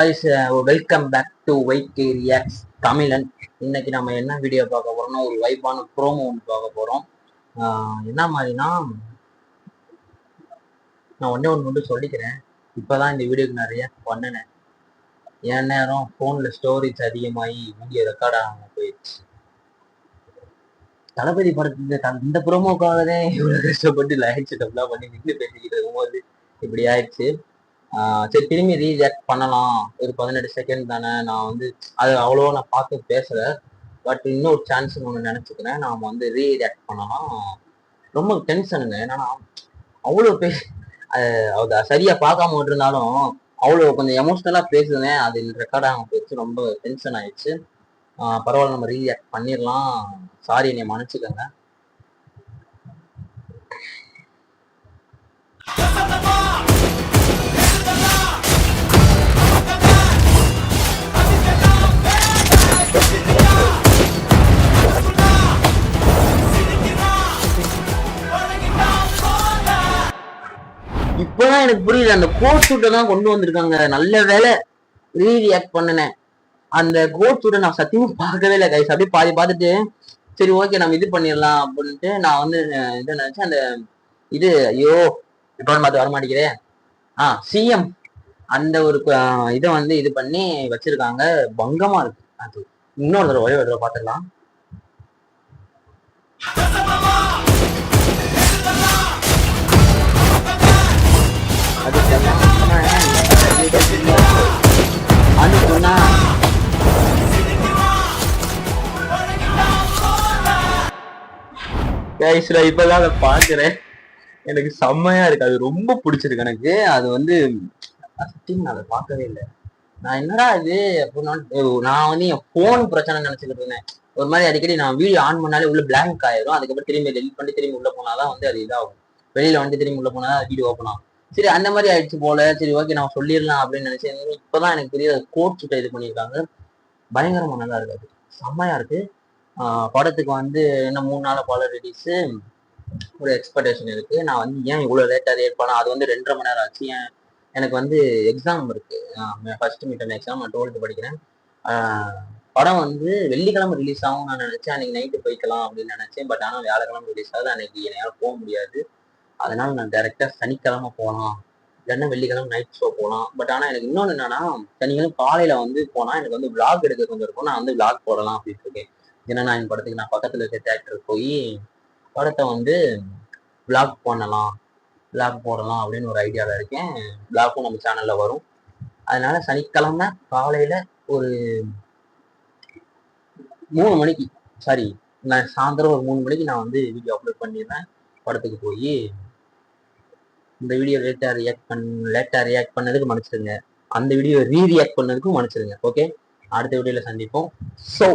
guys, welcome back to YK reacts தமிழன். இன்னைக்கு நம்ம என்ன வீடியோ பார்க்க போறோம்னா ஒரு வைப்பான ப்ரோமோ ஒன்று பார்க்க போறோம். என்ன மாதிரினா நான் ஒன்னே ஒன்று மட்டும் சொல்லிக்கிறேன். இப்போதான் இந்த வீடியோக்கு நான் ரியாக்ட் பண்ணினேன். என் நேரம் ஃபோனில் ஸ்டோரேஜ் அதிகமாகி வீடியோ ரெக்கார்ட் ஆகாம போயிடுச்சு. தளபதி படத்துக்கு இந்த ப்ரோமோக்காகவே இவ்வளோ கஷ்டப்பட்டு லைட் செட்டப்லாம் பண்ணி நின்று பேசிக்கிட்டு இருக்கும்போது இப்படி ஆயிடுச்சு. சரி, திரும்பி ரீஆக்ட் பண்ணலாம். ஒரு 18 செகண்ட் தானே. நான் வந்து அது அவ்வளோ நான் பார்த்து பேசல. பட் இன்னொரு சான்ஸ் ஒன்று நினச்சிக்கிறேன். நாம் வந்து ரீஆக்ட் பண்ணலாம். ரொம்ப டென்ஷனுங்க. என்னன்னா அவ்வளோ அது சரியா பார்க்காம இருந்தாலும் அவ்வளோ கொஞ்சம் எமோஷ்னலா பேசுனேன். அது ரெக்கார்ட் ஆகாம போயிடுச்சு. ரொம்ப டென்ஷன் ஆயிடுச்சு. பரவாயில்ல, நம்ம ரீஆக்ட் பண்ணிடலாம். சாரி, என்னை மன்னிச்சுக்கோங்க. இப்பதான் எனக்கு புரியல, அந்த கோட் சூட்டை தான் கொண்டு வந்திருக்காங்க. நல்ல வேலை ரீஆக்ட் பண்ணினேன். அந்த கோட் சூட்டை நான் சத்தியமா பார்க்கவே இல்லை கைஸ். அப்படியே பாதி பார்த்துட்டு சரி ஓகே நம்ம இது பண்ணிடலாம் அப்படின்ட்டு நான் வந்து இதை நினைச்சேன். அந்த இது ஐயோ இப்போ பார்த்து வரமாட்டேங்கிறேன். சிஎம் அந்த ஒரு இதை வந்து இது பண்ணி வச்சிருக்காங்க. பங்கமா இருக்கு. அது இன்னொரு தடவை ஒரே ஒரு தடவை பார்த்துடலாம். இப்பதான் அதை பாக்குறேன். எனக்கு செம்மையா இருக்கு. அது ரொம்ப பிடிச்சிருக்கு எனக்கு. அது வந்து நான் அதை பார்க்கவே இல்லை. நான் என்னடா இது அப்படின்னா நான் வந்து என் போன் பிரச்சனை நினைச்சுக்கிட்டு இருந்தேன். ஒரு மாதிரி அடிக்கடி நான் வீடியோ ஆன் பண்ணாலே உள்ள பிளாங்க் ஆயிரும். அதுக்கப்புறம் திரும்பி டெலிட் பண்ணி திரும்பி உள்ள போனாதான் வந்து அது இதாகும். வெளியில வந்து திரும்பி உள்ள போனாதான் வீடியோ ஓப்பன் ஆகும். சரி, அந்த மாதிரி ஆயிடுச்சு போல. சரி ஓகே நான் சொல்லிடலாம் அப்படின்னு நினைச்சேன். இப்பதான் எனக்கு தெரியாது கோட் சுட்டை இது பண்ணியிருக்காங்க. பயங்கரமா நல்லா இருக்காது. செம்மையா இருக்கு. படத்துக்கு வந்து இன்னும் 3 நாள் பல ரிலீஸு. ஒரு எக்ஸ்பெக்டேஷன் இருக்கு. நான் வந்து ஏன் இவ்வளவு லேட்டா ரியாக்ட் பண்ண, அது வந்து 2.5 மணி நேரம் ஆச்சு. எனக்கு வந்து எக்ஸாம் இருக்கு. First midterm exam. நான் 12th படிக்கிறேன். படம் வந்து வெள்ளிக்கிழமை ரிலீஸ் ஆகும் நான் நினைச்சேன். அன்னைக்கு நைட்டு போய்க்கலாம் அப்படின்னு நினைச்சேன். பட் ஆனால் வியாழக்கிழமை ரிலீஸ் ஆகுது. அன்னைக்கு என்னால் போக முடியாது. அதனால நான் டைரக்டா சனிக்கிழமை போகலாம், இல்லைன்னா வெள்ளிக்கிழமை நைட் ஷோ போகலாம். பட் ஆனால் எனக்கு இன்னொன்று என்னன்னா, சனிக்கிழமை காலையில வந்து போனா எனக்கு வந்து விளாக் எடுக்க கொஞ்சம் இருக்கும். நான் வந்து விளாக் போடலாம் அப்படின்னு இருக்கேன். ஏன்னா என் படத்துக்கு நான் பக்கத்துல இருக்க தேட்டருக்கு போய் படத்தை வந்து விளாக் பண்ணலாம், விளாக் போடலாம் அப்படின்னு ஒரு ஐடியாவில் இருக்கேன். விளாக்கும் நம்ம சேனல்ல வரும். அதனால சனிக்கிழமை காலையில ஒரு 3 மணிக்கு, சாரி நான் சாயந்தரம் ஒரு 3 மணிக்கு நான் வந்து வீடியோ அப்லோட் பண்ணிடுறேன். படத்துக்கு போய் இந்த வீடியோ லேட்டா ரியாக்ட் பண்ணதுக்கு மன்னிச்சிடுங்க. அந்த வீடியோ ரீஆக்ட் பண்ணதுக்கும் மன்னிச்சிடுங்க. ஓகே, அடுத்த வீடியோல சந்திப்போம். ஸோ